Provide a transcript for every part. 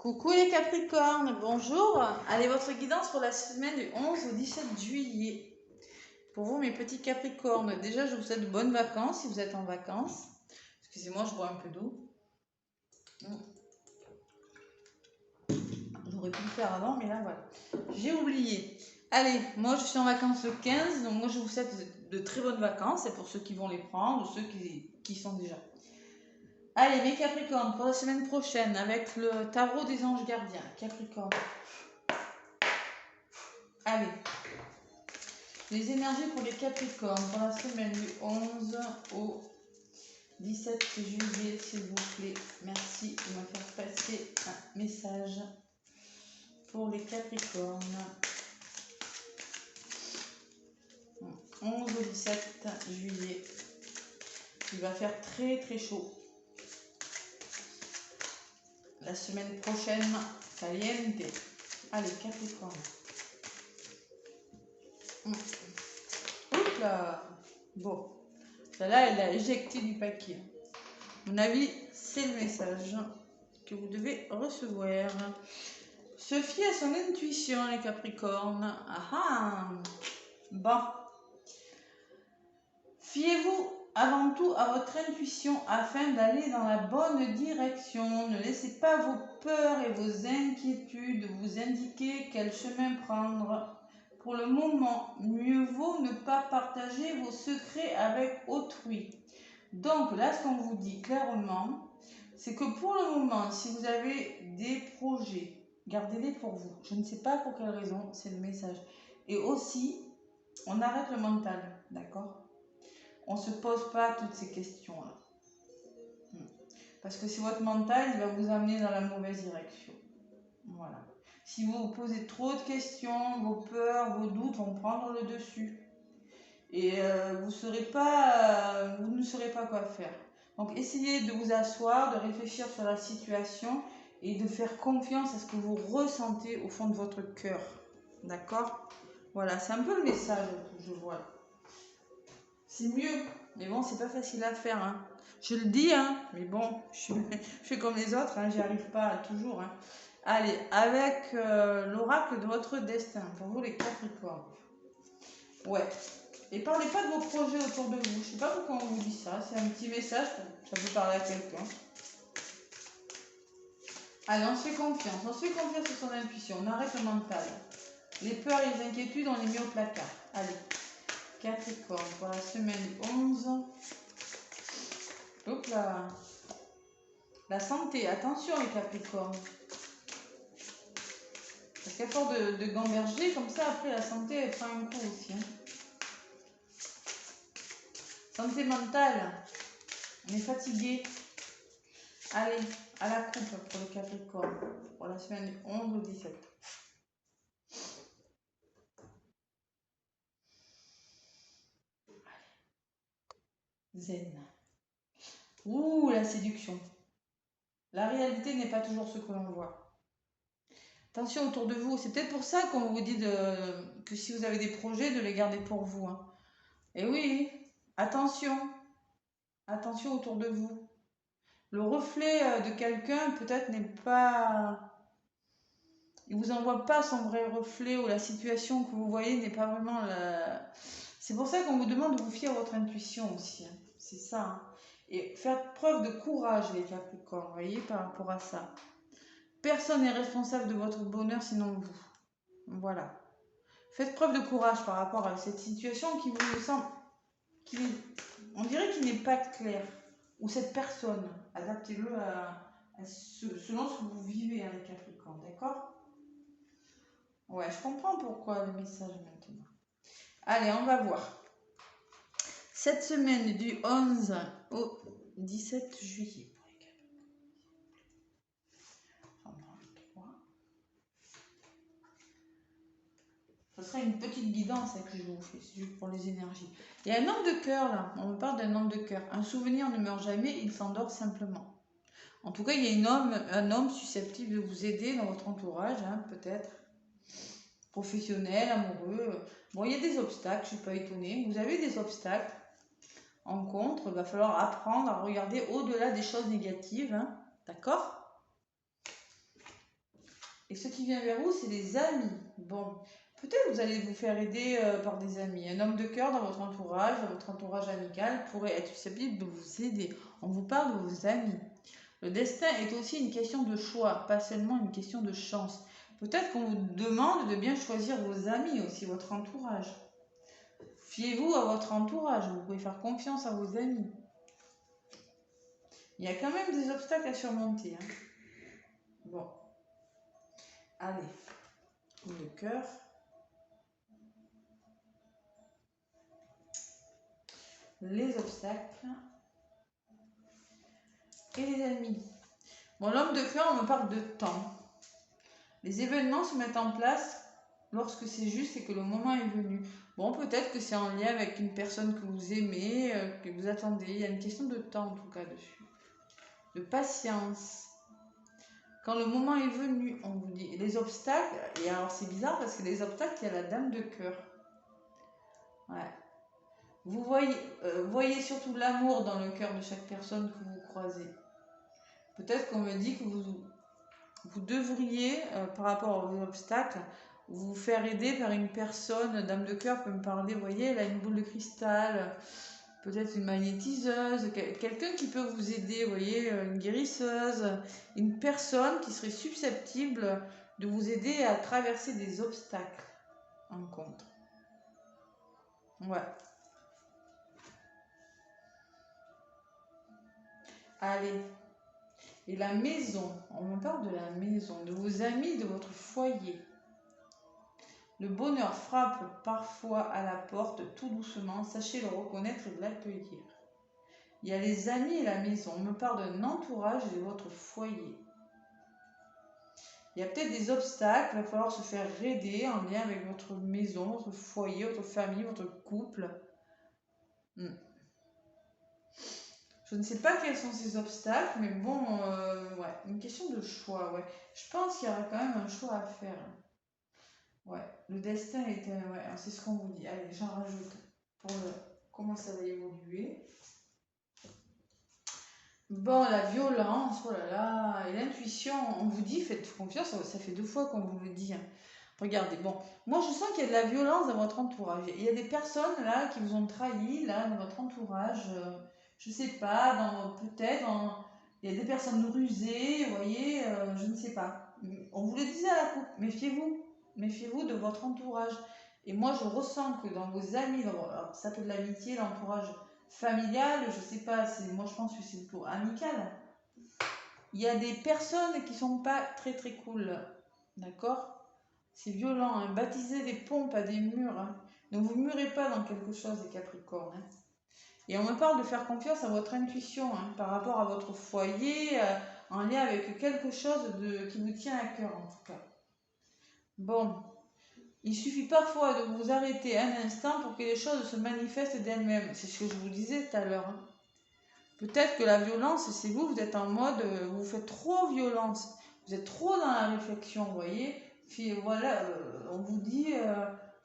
Coucou les Capricornes, bonjour. Allez, votre guidance pour la semaine du 11 au 17 juillet. Pour vous, mes petits Capricornes, déjà, je vous souhaite de bonnes vacances si vous êtes en vacances. Excusez-moi, je bois un peu d'eau. J'aurais pu le faire avant, mais là, voilà. J'ai oublié. Allez, moi, je suis en vacances le 15, donc moi, je vous souhaite de très bonnes vacances. C'est pour ceux qui vont les prendre ou ceux qui sont déjà. Allez, mes Capricornes, pour la semaine prochaine, avec le tarot des anges gardiens. Capricorne. Allez. Les énergies pour les Capricornes pour la semaine du 11 au 17 juillet, s'il vous plaît. Merci de me faire passer un message pour les Capricornes. 11 au 17 juillet. Il va faire très très chaud. La semaine prochaine, caliente. Allez, Capricorne. Oups là. Bon. Celle-là, elle a éjecté du paquet. À mon avis, c'est le message que vous devez recevoir. Se fier à son intuition, les Capricornes. Ah ah. Bon. Fiez-vous avant tout à votre intuition afin d'aller dans la bonne direction. Ne laissez pas vos peurs et vos inquiétudes vous indiquer quel chemin prendre. Pour le moment, mieux vaut ne pas partager vos secrets avec autrui. Donc là, ce qu'on vous dit clairement, c'est que pour le moment, si vous avez des projets, gardez-les pour vous. Je ne sais pas pour quelle raison, c'est le message. Et aussi, on arrête le mental, d'accord? On ne se pose pas toutes ces questions-là. Parce que c'est votre mental, il va vous amener dans la mauvaise direction. Voilà. Si vous vous posez trop de questions, vos peurs, vos doutes vont prendre le dessus. Et vous ne saurez pas quoi faire. Donc essayez de vous asseoir, de réfléchir sur la situation et de faire confiance à ce que vous ressentez au fond de votre cœur. D'accord? Voilà, c'est un peu le message que je vois. C'est mieux, mais bon, c'est pas facile à faire. Hein. Je le dis, hein, mais bon, je fais comme les autres, hein, j'y arrive pas toujours. Hein. Allez, avec l'oracle de votre destin, pour vous les Capricornes. Ouais. Et parlez pas de vos projets autour de vous. Je sais pas pourquoi on vous dit ça. C'est un petit message, ça peut parler à quelqu'un. Allez, on se fait confiance. On se fait confiance sur son intuition. On arrête le mental. Les peurs et les inquiétudes, on les met au placard. Allez. Capricorne pour la semaine 11. Hop là. La santé. Attention les Capricornes. Parce qu'à force de gamberger, comme ça, après la santé, elle prend un coup aussi. Hein. Santé mentale. On est fatigué. Allez, à la coupe pour le Capricorne, pour la semaine du 11 au 17. Zen. Ouh, la séduction. La réalité n'est pas toujours ce que l'on voit. Attention autour de vous. C'est peut-être pour ça qu'on vous dit que si vous avez des projets, de les garder pour vous. Hein. Et oui, attention. Attention autour de vous. Le reflet de quelqu'un peut-être n'est pas... Il ne vous envoie pas son vrai reflet ou la situation que vous voyez n'est pas vraiment la... C'est pour ça qu'on vous demande de vous fier à votre intuition aussi. Hein. C'est ça. Hein. Et faire preuve de courage, les Capricornes, vous voyez, par rapport à ça. Personne n'est responsable de votre bonheur sinon vous. Voilà. Faites preuve de courage par rapport à cette situation qui vous semble... on dirait qu'il n'est pas clair. Ou cette personne. Adaptez-le selon ce que vous vivez, hein, les Capricornes, d'accord? Ouais, je comprends pourquoi le message maintenant. Allez, on va voir. Cette semaine du 11 au 17 juillet. Ce sera une petite guidance que je vous fais, c'est juste pour les énergies. Il y a un homme de cœur là, on me parle d'un homme de cœur. Un souvenir ne meurt jamais, il s'endort simplement. En tout cas, il y a un homme susceptible de vous aider dans votre entourage, hein, peut-être. Professionnel, amoureux. Bon, il y a des obstacles, je ne suis pas étonnée. Vous avez des obstacles en contre, il va falloir apprendre à regarder au-delà des choses négatives, hein, d'accord? Et ce qui vient vers vous, c'est des amis. Bon, peut-être vous allez vous faire aider par des amis. Un homme de cœur dans votre entourage amical, pourrait être susceptible de vous aider. On vous parle de vos amis. Le destin est aussi une question de choix, pas seulement une question de chance. Peut-être qu'on vous demande de bien choisir vos amis aussi, votre entourage. Fiez-vous à votre entourage, vous pouvez faire confiance à vos amis. Il y a quand même des obstacles à surmonter. Hein. Bon. Allez. Le cœur. Les obstacles. Et les ennemis. Bon, l'homme de cœur, on me parle de temps. Les événements se mettent en place lorsque c'est juste et que le moment est venu. Bon, peut-être que c'est en lien avec une personne que vous aimez, que vous attendez. Il y a une question de temps en tout cas dessus. De patience. Quand le moment est venu, on vous dit les obstacles. Et alors c'est bizarre parce que les obstacles, il y a la dame de cœur. Ouais. Vous voyez surtout l'amour dans le cœur de chaque personne que vous croisez. Peut-être qu'on me dit que vous devriez, par rapport aux obstacles, vous faire aider par une personne. Dame de cœur peut me parler, vous voyez, elle a une boule de cristal, peut-être une magnétiseuse, quelqu'un qui peut vous aider, vous voyez, une guérisseuse, une personne qui serait susceptible de vous aider à traverser des obstacles en contre. Ouais. Allez. Et la maison, on me parle de la maison, de vos amis, de votre foyer. Le bonheur frappe parfois à la porte tout doucement, sachez le reconnaître et l'accueillir. Il y a les amis et la maison, on me parle d'un entourage et de votre foyer. Il y a peut-être des obstacles, il va falloir se faire aider en lien avec votre maison, votre foyer, votre famille, votre couple. Je ne sais pas quels sont ces obstacles, mais bon, ouais, une question de choix, ouais. Je pense qu'il y aura quand même un choix à faire. Ouais, le destin est, ouais, c'est ce qu'on vous dit. Allez, j'en rajoute pour comment ça va évoluer. Bon, la violence, oh là là, et l'intuition, on vous dit, faites confiance, ça fait 2 fois qu'on vous le dit. Hein. Regardez, bon, moi je sens qu'il y a de la violence dans votre entourage. Il y a des personnes là qui vous ont trahi, là, dans votre entourage. Je sais pas, peut-être, il y a des personnes rusées, vous voyez, je ne sais pas. On vous le disait à la coupe, méfiez-vous de votre entourage. Et moi, je ressens que dans vos amis, alors, ça peut être l'amitié, l'entourage familial, je sais pas, moi je pense que c'est plutôt amical. Il y a des personnes qui sont pas très très cool, d'accord? C'est violent, hein. Baptisez des pompes à des murs. Hein. Ne vous murez pas dans quelque chose, les Capricornes. Hein. Et on me parle de faire confiance à votre intuition hein, par rapport à votre foyer, en lien avec quelque chose qui vous tient à cœur en tout cas. Bon, il suffit parfois de vous arrêter un instant pour que les choses se manifestent d'elles-mêmes. C'est ce que je vous disais tout à l'heure. Hein. Peut-être que la violence, c'est vous êtes en mode, vous faites trop violence. Vous êtes trop dans la réflexion, vous voyez. Puis voilà, on vous dit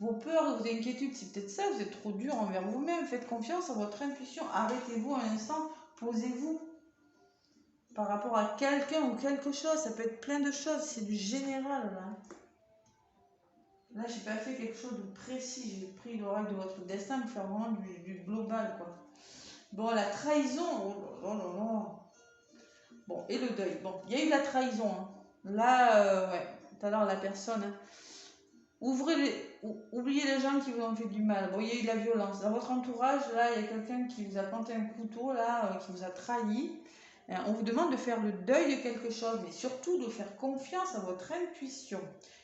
vos peurs, vos inquiétudes, c'est peut-être ça, vous êtes trop dur envers vous-même. Faites confiance à votre intuition. Arrêtez-vous un instant, posez-vous par rapport à quelqu'un ou quelque chose. Ça peut être plein de choses, c'est du général là. Là, j'ai pas fait quelque chose de précis. J'ai pris l'oreille de votre destin pour faire vraiment du global, quoi. Bon, la trahison, oh là là là. Bon, et le deuil. Bon, il y a eu la trahison. Hein. Là, ouais, tout à l'heure, la personne. Hein. Oubliez les gens qui vous ont fait du mal. Bon, il y a eu de la violence. Dans votre entourage, là, il y a quelqu'un qui vous a planté un couteau, là, qui vous a trahi. On vous demande de faire le deuil de quelque chose, mais surtout de faire confiance à votre intuition.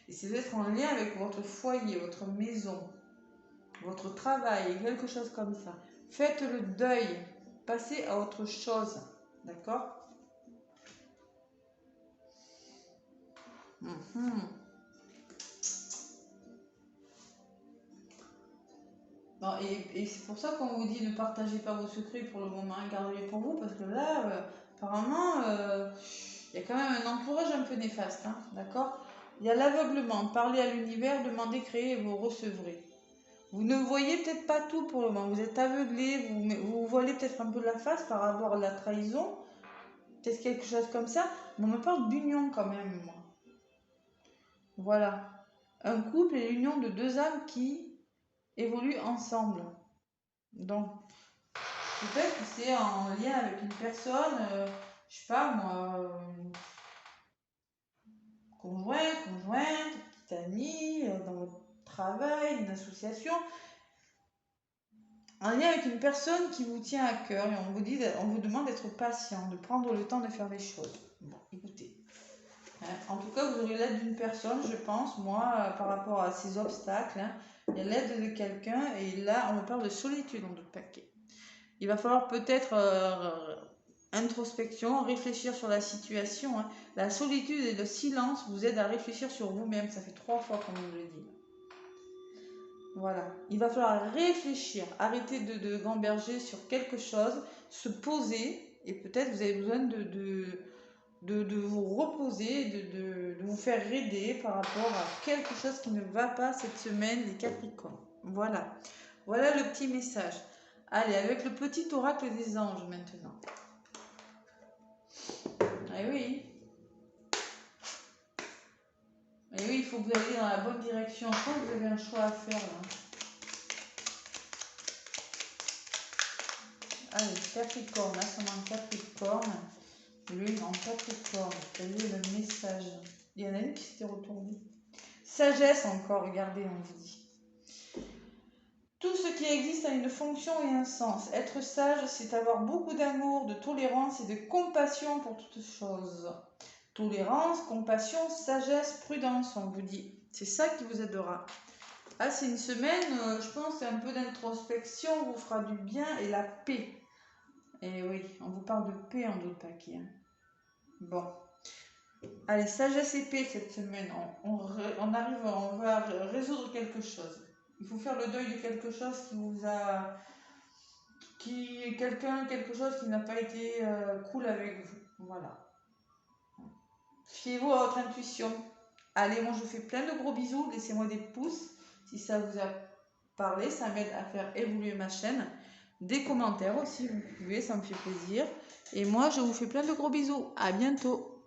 Et c'est d'être en lien avec votre foyer, votre maison, votre travail, quelque chose comme ça. Faites le deuil. Passez à autre chose. D'accord? Bon, et c'est pour ça qu'on vous dit ne partagez pas vos secrets pour le moment, gardez-les pour vous, parce que là, apparemment, il y a quand même un entourage un peu néfaste, hein, d'accord? Il y a l'aveuglement, parlez à l'univers, demandez, créez et vous recevrez. Vous ne voyez peut-être pas tout pour le moment, vous êtes aveuglé, vous voilez peut-être un peu la face par rapport à la trahison, peut-être quelque chose comme ça, mais on me parle d'union quand même, moi. Voilà. Un couple est l'union de deux âmes qui évoluent ensemble. Donc, peut-être que c'est en lien avec une personne, je sais pas moi, conjointe, petite amie, dans votre travail, une association, en lien avec une personne qui vous tient à cœur et on vous demande d'être patient, de prendre le temps de faire les choses. Bon, écoutez. En tout cas, vous aurez l'aide d'une personne, je pense, moi, par rapport à ces obstacles. Il y a l'aide de quelqu'un et là, on me parle de solitude dans d'autres paquets. Il va falloir peut-être introspection, réfléchir sur la situation. La solitude et le silence vous aident à réfléchir sur vous-même. Ça fait 3 fois qu'on vous le dit. Voilà. Il va falloir réfléchir, arrêter de gamberger sur quelque chose, se poser et peut-être vous avez besoin de vous reposer, de vous faire aider par rapport à quelque chose qui ne va pas cette semaine, les Capricornes. Voilà. Voilà le petit message. Allez, avec le petit oracle des anges maintenant. Eh oui. Eh oui, il faut que vous alliez dans la bonne direction. Je pense que vous avez un choix à faire là. Allez, Capricorne, ascendant Capricorne, lune en Capricorne. Quel est le message? Il y en a une qui s'était retournée. Sagesse encore, regardez, on vous dit. Tout ce qui existe a une fonction et un sens. Être sage, c'est avoir beaucoup d'amour, de tolérance et de compassion pour toutes choses. Tolérance, compassion, sagesse, prudence, on vous dit. C'est ça qui vous aidera. Ah, c'est une semaine, je pense, un peu d'introspection vous fera du bien et la paix. Et oui, on vous parle de paix en d'autres paquets. Hein. Bon. Allez, sagesse et paix cette semaine. On arrive, on va résoudre quelque chose. Il faut faire le deuil de quelque chose qui vous a... quelque chose qui n'a pas été cool avec vous. Voilà. Fiez-vous à votre intuition. Allez, moi je vous fais plein de gros bisous. Laissez-moi des pouces si ça vous a parlé. Ça m'aide à faire évoluer ma chaîne. Des commentaires aussi, vous pouvez, ça me fait plaisir. Et moi, je vous fais plein de gros bisous. À bientôt.